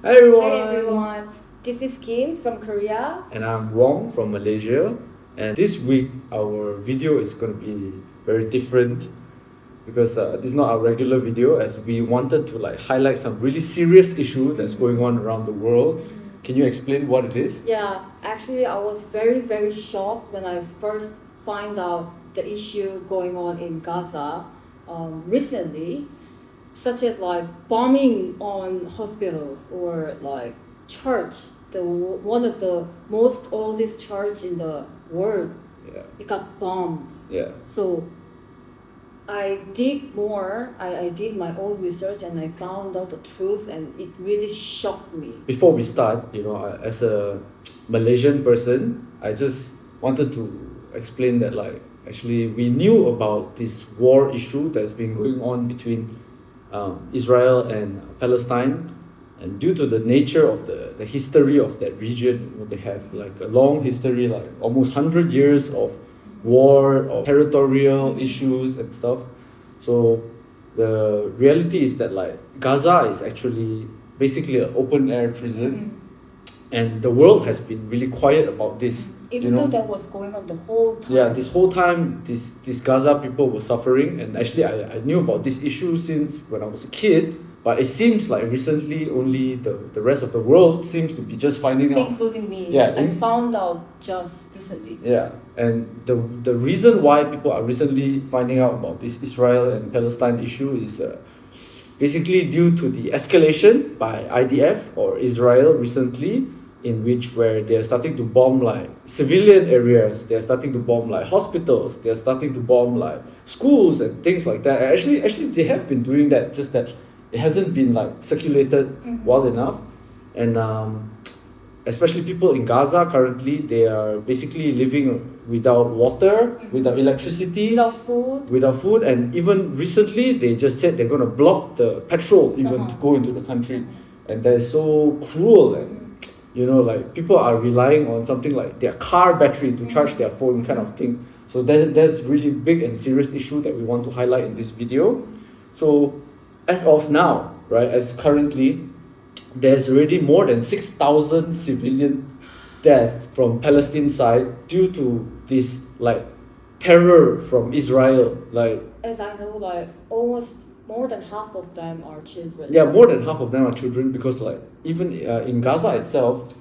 Hi everyone. Hi everyone, this is Kim from Korea. And I'm Wong from Malaysia. And this week our video is going to be very different because this is not our regular video, as we wanted to highlight some really serious issue that's going on around the world. Can you explain what it is? Yeah, actually I was very shocked when I first find out the issue going on in Gaza recently, such as bombing on hospitals or church, one of the most oldest church in the world. Yeah. It got bombed. Yeah. So I dig more. I did my own research and I found out the truth, and it really shocked me. Before we start, as a Malaysian person, I just wanted to explain that actually we knew about this war issue that's been going on between Israel and Palestine, and due to the nature of the history of that region, they have a long history, almost 100 years of war or territorial issues and stuff. So the reality is that Gaza is actually basically an open air prison, and the world has been really quiet about this. Even though that was going on the whole time. Yeah, this whole time, this Gaza people were suffering, and actually I knew about this issue since when I was a kid. But it seems like recently only the rest of the world seems to be just finding out. Including me. Yeah, I found out just recently. Yeah, and the reason why people are recently finding out about this Israel and Palestine issue is basically due to the escalation by IDF or Israel recently, in which where they are starting to bomb civilian areas, they are starting to bomb hospitals, they are starting to bomb schools and things like that. Actually they have been doing that, just that it hasn't been circulated well enough. And especially people in Gaza currently, they are basically living without water, without electricity, without food, and even recently they just said they're going to block the petrol even to go into the country. And that is so cruel. And people are relying on something like their car battery to charge their phone, kind of thing. So that's really big and serious issue that we want to highlight in this video. So as of now, right, as currently, there's already more than 6,000 civilian deaths from Palestine side due to this terror from Israel. As I know, almost more than half of them are children. Yeah, more than half of them are children, because even in Gaza itself,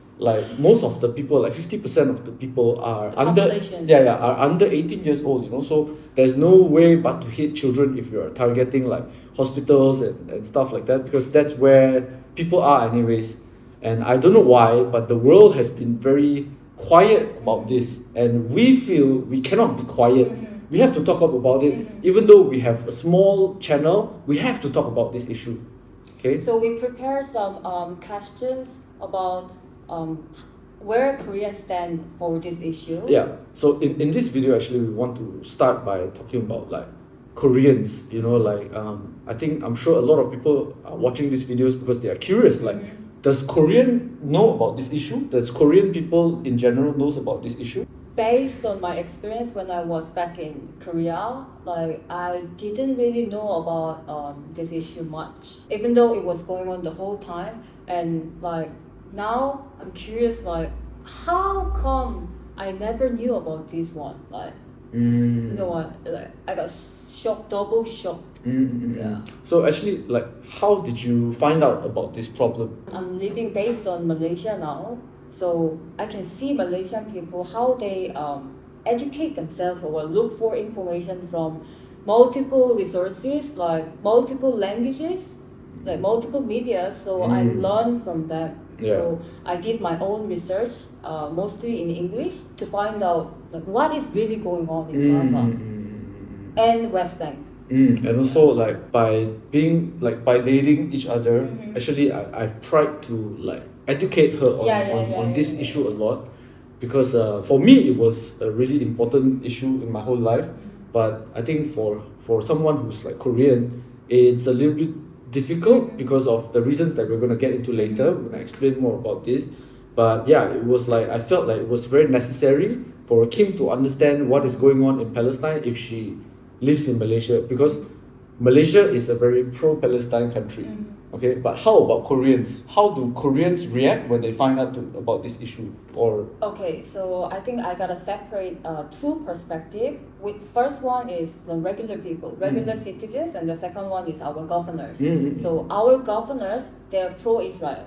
most of the people, 50% of the people are under are under 18 years old. So there's no way but to hit children if you're targeting hospitals and stuff like that, because that's where people are anyways. And I don't know why, but the world has been very quiet about this, and we feel we cannot be quiet. We have to talk up about it. Even though we have a small channel, we have to talk about this issue. Okay. So we prepare some questions about where Koreans stand for this issue. Yeah. So in this video, actually, we want to start by talking about Koreans. I'm sure a lot of people are watching these videos because they are curious. Does Korean know about this issue? Does Korean people in general knows about this issue? Based on my experience when I was back in Korea, I didn't really know about this issue much, even though it was going on the whole time. And now I'm curious, how come I never knew about this one? You know what? I got shocked, double shocked. Yeah. So actually, how did you find out about this problem? I'm living based on Malaysia now. So I can see Malaysian people, how they educate themselves or look for information from multiple resources, multiple languages, multiple media. So I learn from them. Yeah. So I did my own research, mostly in English, to find out what is really going on in Gaza and West Bank. And also by being by dating each other, actually I've tried to educate her on this issue a lot, because for me it was a really important issue in my whole life. But I think for someone who's Korean, it's a little bit difficult because of the reasons that we're going to get into later when I explain more about this. But yeah, it was I felt it was very necessary for Kim to understand what is going on in Palestine if she lives in Malaysia, because Malaysia is a very pro-Palestine country. Okay, but how about Koreans? How do Koreans react when they find out about this issue? Or Okay, so I think I gotta separate two perspectives. With first one is the regular people, regular citizens, and the second one is our governors. So our governors, they're pro-Israel.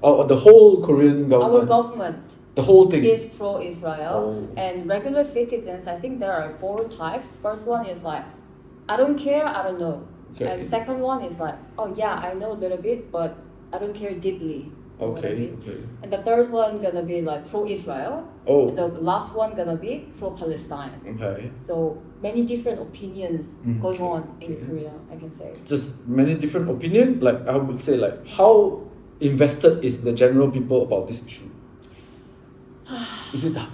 oh, the whole Korean government. Our government The whole thing is pro-Israel, Oh. and regular citizens. I think there are four types. First one is like, I don't care, I don't know. Okay. And second one is like, oh yeah, I know a little bit, but I don't care deeply. You know what I Okay, mean? okay. And the third one gonna be like pro-Israel. Oh. And the last one gonna be pro-Palestine. Okay. So many different opinions going okay, on in okay. Korea, I can say. Just many different opinion. Like I would say, like how invested is the general people about this issue? Is it a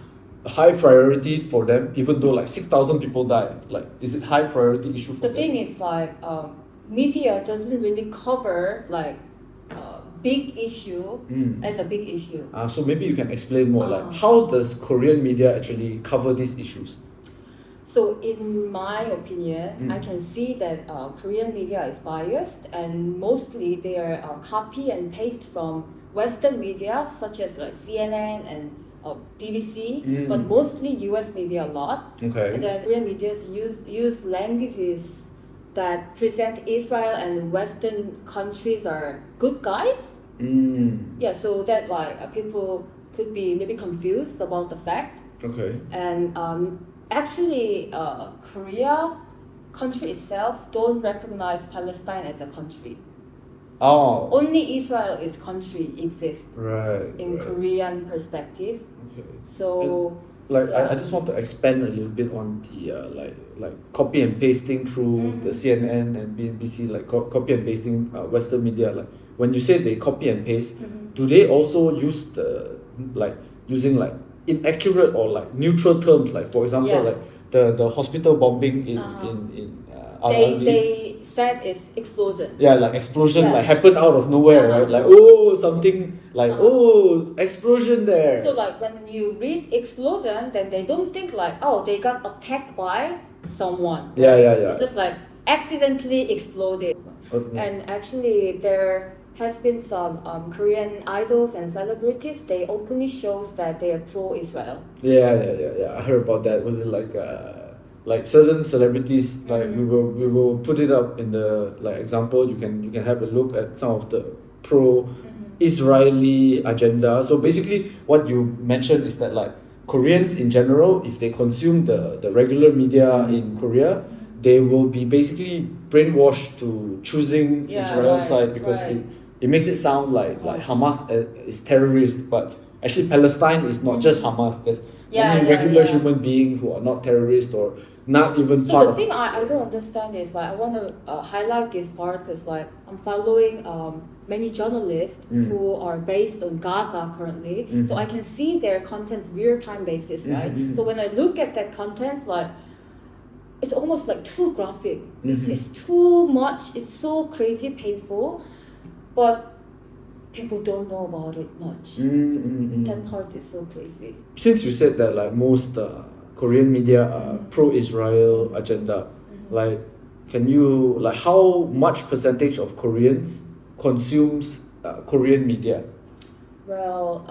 high priority for them, even though like 6,000 people died? Like, is it high priority issue for The them? thing is like, media doesn't really cover like big issue as a big issue. So maybe you can explain more. Like, how does Korean media actually cover these issues? So in my opinion, I can see that Korean media is biased, and mostly they are copy and paste from Western media such as like CNN and BBC, but mostly US media a lot. Okay. And then Korean media use languages that present Israel and Western countries are good guys. Yeah, so that like people could be a little bit confused about the fact. Okay. And actually, Korea country itself don't recognize Palestine as a country. Oh. Only Israel is country exists Right. in right. Korean perspective. Okay. So Like yeah. I just want to expand a little bit on the like copy and pasting through the CNN and BBC, like copy and pasting Western media. Like when you say they copy and paste, do they also use the like using like inaccurate or like neutral terms? Like for example, Yeah. like the hospital bombing in Al Ahly. they said it's explosion. Yeah, like explosion Yeah. like happened out of nowhere, right? Like something like explosion there. So like when you read explosion, then they don't think like they got attacked by someone. Yeah, right? yeah, yeah. It's just like accidentally exploded. Okay. And actually there has been some Korean idols and celebrities. They openly shows that they are pro-Israel. Yeah. I heard about that. Was it like certain celebrities like we will put it up in the like example. You can have a look at some of the pro-Israeli agenda. So basically, what you mentioned is that like Koreans in general, if they consume the regular media in Korea, they will be basically brainwashed to choosing Israel's side because it makes it sound like Hamas is terrorist, but actually Palestine is not just Hamas. There's many regular human beings who are not terrorists or not even part So of. the thing I don't understand is like I want to highlight this part because like I'm following many journalists who are based on Gaza currently, so I can see their contents real time basis, right? So when I look at that content, like it's almost like too graphic. It's too much. It's so crazy painful, but people don't know about it much. That part is so crazy. Since you said that like most Korean media are pro-Israel agenda, like can you like how much percentage of Koreans consumes Korean media? Well,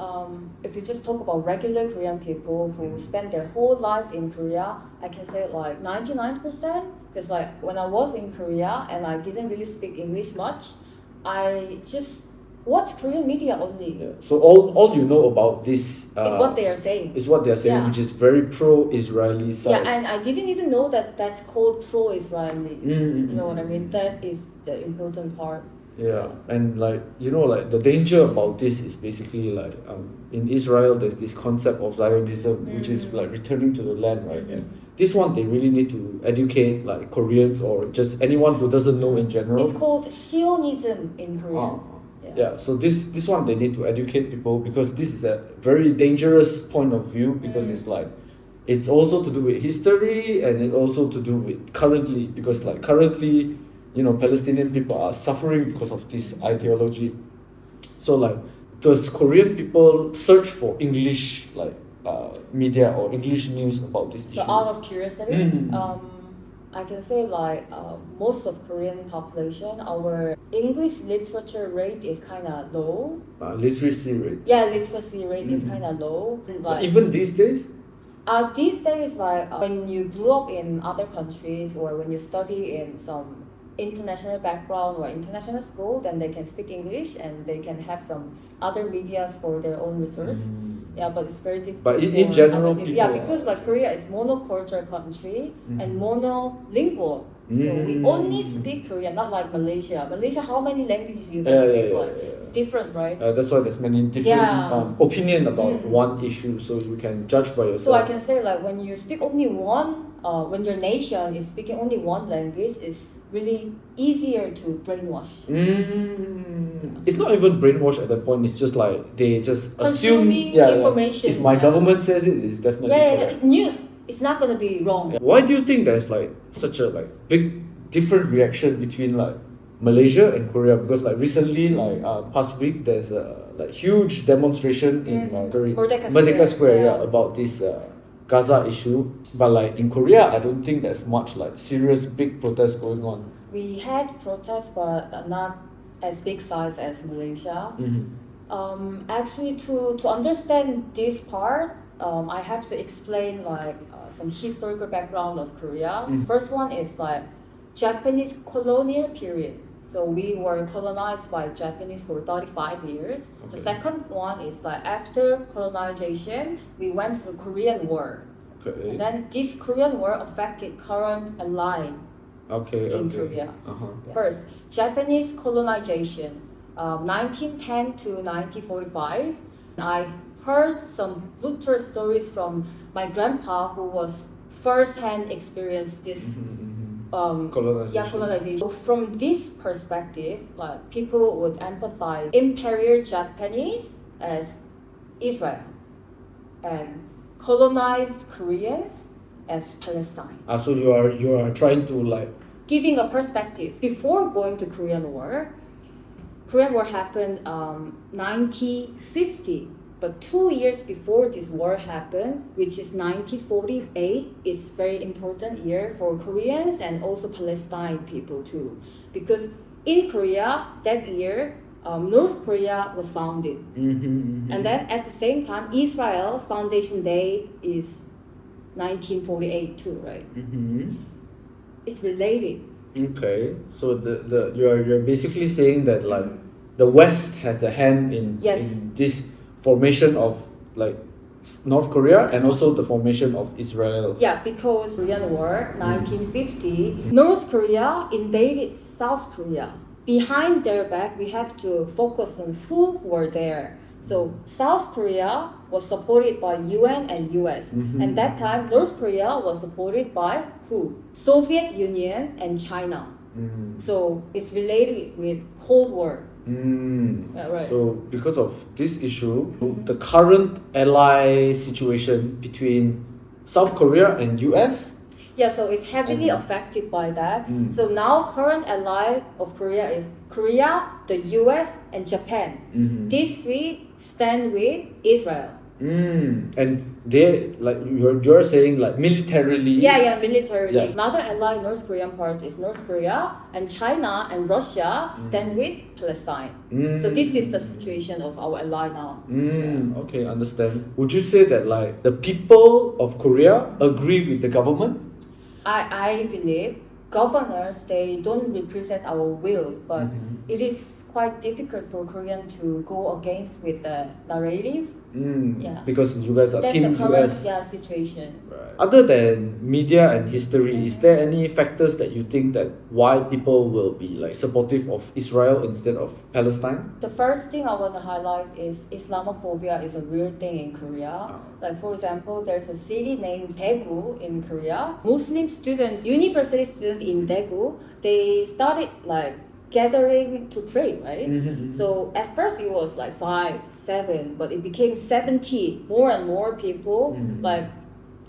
if you just talk about regular Korean people who spend their whole life in Korea, I can say like 99%. Because like when I was in Korea and I didn't really speak English much, I just watch Korean media only. Yeah. So all you know about this It's what they are saying. is what they are saying, Yeah. which is very pro-Israeli side. Yeah, and I didn't even know that that's called pro-Israeli. You know what I mean? That is the important part. Yeah, and like like the danger about this is basically like in Israel there's this concept of Zionism, which is like returning to the land, right? And this one they really need to educate like Koreans or just anyone who doesn't know in general. It's called Zionism in Korean. Yeah, so this one they need to educate people because this is a very dangerous point of view because it's like it's also to do with history and it also to do with currently because like currently Palestinian people are suffering because of this ideology. So like does Korean people search for English like media or English news about this issue? So out of curiosity, I can say like most of Korean population, our English literature rate is kind of low. Literacy rate. Yeah, literacy rate is kind of low. Like, even these days? these days, like when you grew up in other countries or when you study in some international background or international school, then they can speak English and they can have some other medias for their own resource. Yeah, but it's very difficult. But in general, people, yeah, because like Korea is monoculture country and monolingual. So we only speak Korean, not like Malaysia. Malaysia, how many languages you guys speak? It's different, right? That's why there's many different opinion about one issue, so you can judge by yourself. So I can say like when you speak only one, when your nation is speaking only one language, it's really easier to brainwash. It's not even brainwash at that point. It's just like they just assume information. If my government says it, it's definitely correct. It's news. It's not gonna be wrong. Why do you think there's like such a like big different reaction between like Malaysia and Korea? Because like recently, like past week, there's a like huge demonstration in Merdeka Square about this Gaza issue. But like in Korea, I don't think there's much like serious big protests going on. We had protests, but not as big size as Malaysia. Actually, to understand this part, I have to explain like some historical background of Korea. First one is like Japanese colonial period. So we were colonized by Japanese for 35 years. The second one is like after colonization, we went through Korean War. And then this Korean War affected current ally in Korea. First, Japanese colonization, 1910 to 1945. I heard some brutal stories from my grandpa who was first-hand experienced this colonization. So from this perspective, like people would empathize Imperial Japanese as Israel and colonized Koreans as Palestine. So you are trying to like giving a perspective before going to Korean War. Korean War happened 1950. But 2 years before this war happened, which is 1948, is very important year for Koreans and also Palestine people too. Because in Korea, that year, North Korea was founded. And then at the same time, Israel's foundation day is 1948 too, right? It's related. Okay, so you're basically saying that like the West has a hand in this formation of like North Korea and also the formation of Israel. Yeah, because Korean War 1950, North Korea invaded South Korea. Behind their back, we have to focus on who were there. So South Korea was supported by UN and US. And that time, North Korea was supported by who? Soviet Union and China. So it's related with Cold War. So because of this issue, the current ally situation between South Korea and US? Yeah, so it's heavily affected by that. So now current ally of Korea is Korea, the US, and Japan. These three stand with Israel. And they like you're saying like militarily. Yeah, militarily. Yes. Another ally North Korean part is North Korea, and China and Russia stand with Palestine. So this is the situation of our ally now. Okay, understand. Would you say that like the people of Korea agree with the government? I believe governors, they don't represent our will, but it is quite difficult for Korean to go against with the narrative. Because you guys are Team US. Situation. Right. Other than media and history, is there any factors that you think that why people will be like supportive of Israel instead of Palestine? The first thing I want to highlight is Islamophobia is a real thing in Korea. Like for example, there's a city named Daegu in Korea. Muslim students, university students in Daegu, they started like gathering to pray, right? So at first it was like 5, 7, but it became 70. More and more people like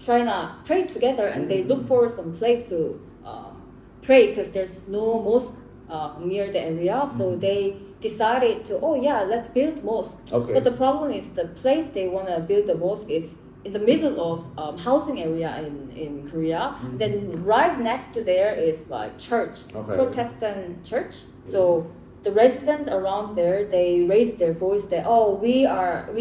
trying to pray together, and they look for some place to pray because there's no mosque near the area. So they decided to let's build mosque. But the problem is the place they want to build the mosque is in the middle of housing area in Korea. Then right next to there is like church, Okay. Protestant church. So the residents around there, they raise their voice that, oh, we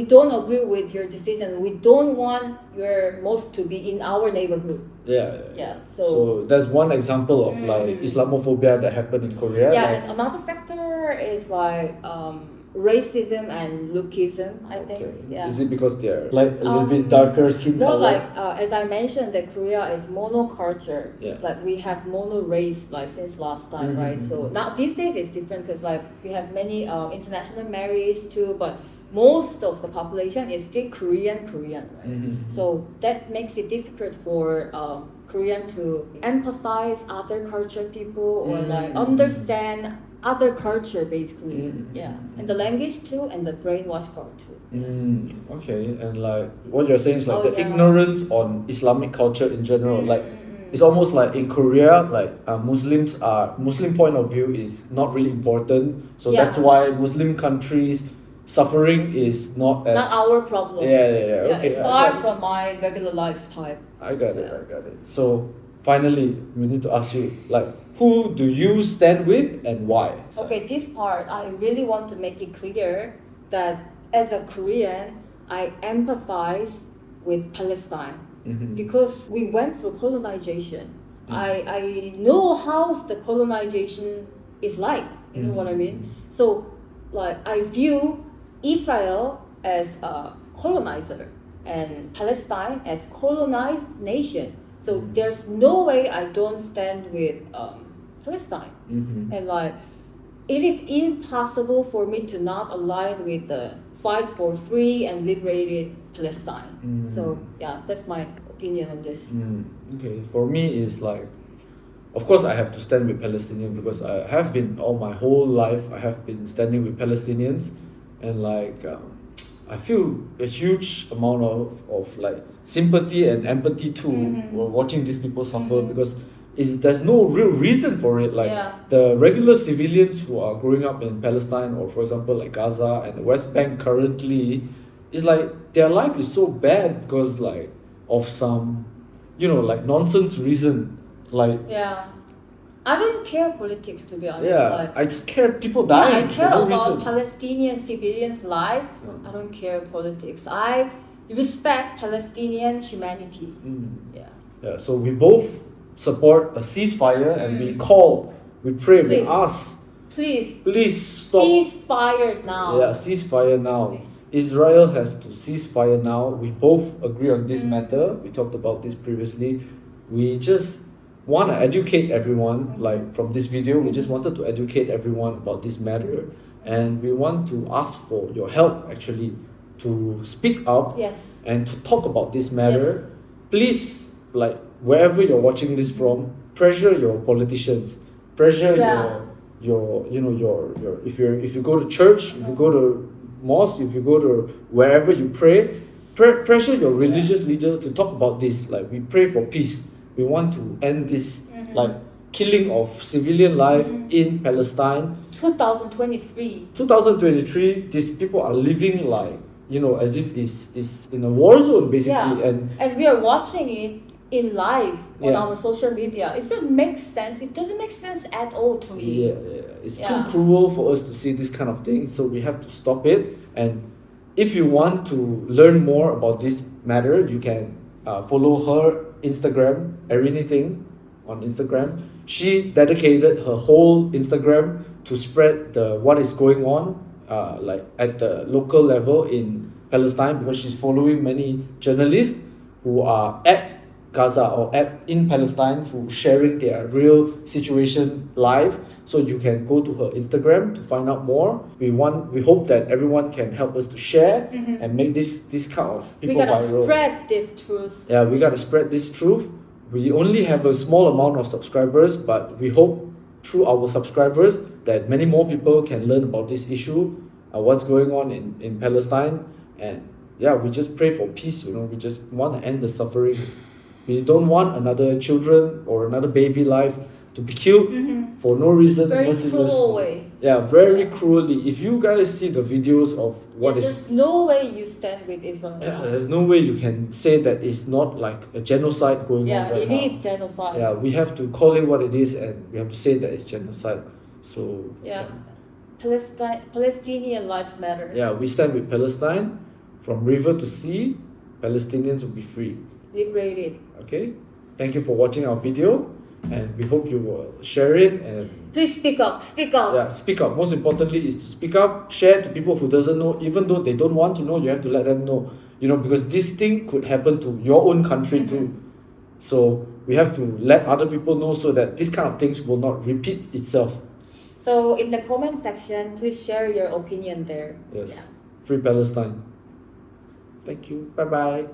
don't agree with your decision. We don't want your mosque to be in our neighborhood. Yeah. So So that's one example of like Islamophobia that happened in Korea. yeah, like, and another factor is like racism and lookism, I think. okay. Yeah. Is it because they're like a little bit darker skin More color? like as I mentioned, that Korea is monoculture. Yeah. Like we have mono race like since last time, right? So now these days it's different because like we have many international marriages too, but most of the population is still Korean, right? So that makes it difficult for Korean to empathize other culture people or like understand other culture basically. Yeah, and the language too, and the brainwash part too. Okay, and like what you're saying is like Oh, the yeah. ignorance on Islamic culture in general. Like it's almost like in Korea, like Muslim point of view is not really important. So Yeah. that's why Muslim countries suffering is not as Not our problem. Yeah. Okay, It's I far got it. from my regular life type. I got it. So finally, we need to ask you like, who do you stand with and why? Okay, this part I really want to make it clear that as a Korean, I empathize with Palestine because we went through colonization. I know how the colonization is like. You know what I mean? So, like, I view Israel as a colonizer and Palestine as colonized nation. So there's no way I don't stand with Palestine. And like, it is impossible for me to not align with the fight for free and liberated Palestine. So yeah, that's my opinion on this. Okay, for me it's like, of course I have to stand with Palestinians because I have been all my whole life I have been standing with Palestinians, and like I feel a huge amount of like sympathy and empathy too while watching these people suffer because there's no real reason for it. Like the regular civilians who are growing up in Palestine or for example like Gaza and the West Bank currently, it's like their life is so bad because like of some like nonsense reason. Like I don't care politics, to be honest. like, I just care people dying. I care for no about reason. Palestinian civilians' lives. I don't care politics. I respect Palestinian humanity. Yeah. So we both support a ceasefire and we pray, we ask, please stop. Ceasefire now. Yeah, ceasefire now. Please. Israel has to cease fire now. We both agree on this matter. We talked about this previously. We just want to educate everyone. Like from this video, we just wanted to educate everyone about this matter, and we want to ask for your help actually to speak up and to talk about this matter. Please, like wherever you're watching this from, pressure your politicians, pressure your if you go to church, if you go to mosque, if you go to wherever you pray, pressure your religious leader to talk about this. Like we pray for peace. We want to end this like killing of civilian life in Palestine. 2023, these people are living like as if it's in a war zone basically, and we are watching it in live on our social media. It doesn't make sense. It doesn't make sense at all to me. It's too cruel for us to see this kind of thing, so we have to stop it. And if you want to learn more about this matter, you can follow her Instagram, Everything on Instagram. She dedicated her whole Instagram to spread what is going on like at the local level in Palestine, because she's following many journalists who are at Gaza or in Palestine, who sharing their real situation live. So you can go to her Instagram to find out more. We hope that everyone can help us to share and make this kind of people viral. We gotta spread this truth. Yeah, we gotta spread this truth. We only have a small amount of subscribers, but we hope through our subscribers that many more people can learn about this issue, what's going on in Palestine. And we just pray for peace. We just want to end the suffering. We don't want another children or another baby life to be killed for no reason. Very cruel way. Yeah, very cruelly. If you guys see the videos of what is, there's no way you stand with Israel. yeah, there's no way you can say that it's not like a genocide going Yeah, on right it now. is genocide. Yeah, we have to call it what it is, and we have to say that it's genocide. So Yeah. Palestinian lives matter. yeah, we stand with Palestine. From river to sea, Palestinians will be free. Liberated. Okay, thank you for watching our video, and we hope you will share it and Please speak up. Speak up. yeah, speak up. Most importantly is to speak up, share to people who doesn't know, even though they don't want to know, you have to let them know. You know, because this thing could happen to your own country too. So we have to let other people know so that this kind of things will not repeat itself. So in the comment section, please share your opinion there. Yes. Yeah. Free Palestine. Thank you. Bye bye.